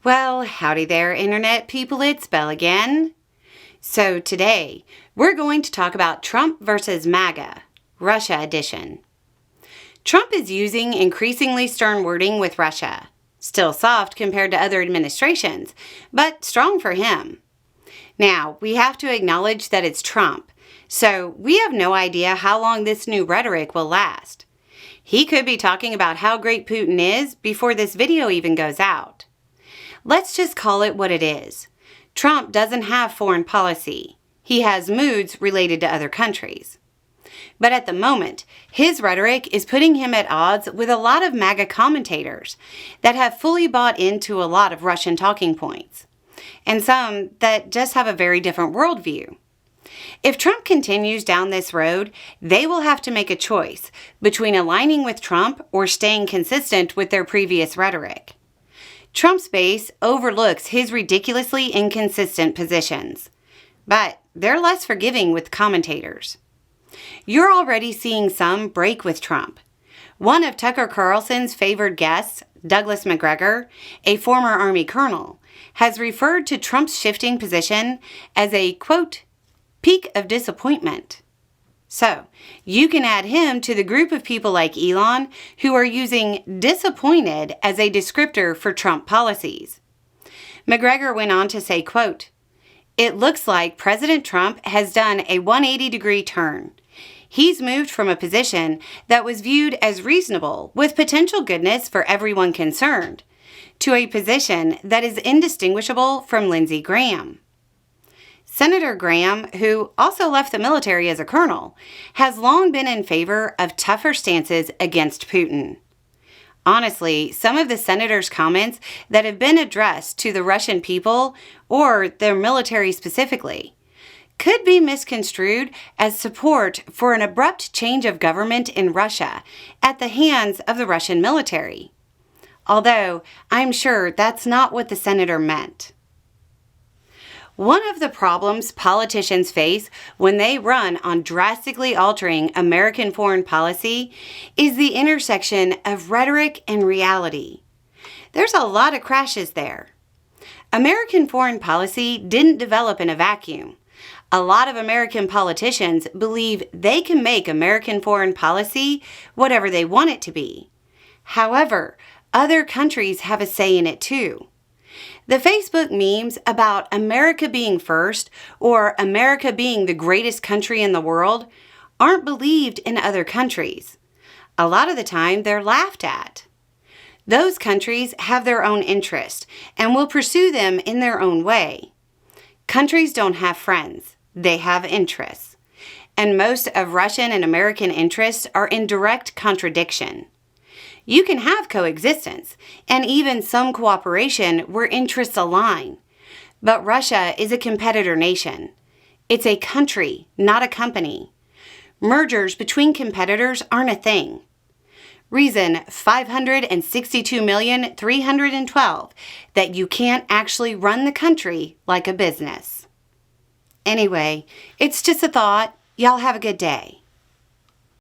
Well, howdy there, Internet people, it's Belle again. So today, we're going to talk about Trump versus MAGA, Russia edition. Trump is using increasingly stern wording with Russia. Still soft compared to other administrations, but strong for him. Now, we have to acknowledge that it's Trump, so we have no idea how long this new rhetoric will last. He could be talking about how great Putin is before this video even goes out. Let's just call it what it is. Trump doesn't have foreign policy. He has moods related to other countries. But at the moment, his rhetoric is putting him at odds with a lot of MAGA commentators that have fully bought into a lot of Russian talking points, and some that just have a very different worldview. If Trump continues down this road, they will have to make a choice between aligning with Trump or staying consistent with their previous rhetoric. Trump's base overlooks his ridiculously inconsistent positions, but they're less forgiving with commentators. You're already seeing some break with Trump. One of Tucker Carlson's favored guests, Douglas Macgregor, a former Army colonel, has referred to Trump's shifting position as a, quote, peak of disappointment. So, you can add him to the group of people like Elon who are using disappointed as a descriptor for Trump policies. Macgregor went on to say, quote, "It looks like President Trump has done a 180-degree turn. He's moved from a position that was viewed as reasonable with potential goodness for everyone concerned to a position that is indistinguishable from Lindsey Graham." Senator Graham, who also left the military as a colonel, has long been in favor of tougher stances against Putin. Honestly, some of the senator's comments that have been addressed to the Russian people, or their military specifically, could be misconstrued as support for an abrupt change of government in Russia at the hands of the Russian military. Although, I'm sure that's not what the senator meant. One of the problems politicians face when they run on drastically altering American foreign policy is the intersection of rhetoric and reality. There's a lot of crashes there. American foreign policy didn't develop in a vacuum. A lot of American politicians believe they can make American foreign policy whatever they want it to be. However, other countries have a say in it too. The Facebook memes about America being first or America being the greatest country in the world aren't believed in other countries. A lot of the time, they're laughed at. Those countries have their own interests and will pursue them in their own way. Countries don't have friends. They have interests. And most of Russian and American interests are in direct contradiction. You can have coexistence and even some cooperation where interests align. But Russia is a competitor nation. It's a country, not a company. Mergers between competitors aren't a thing. Reason 562,312 that you can't actually run the country like a business. Anyway, it's just a thought. Y'all have a good day.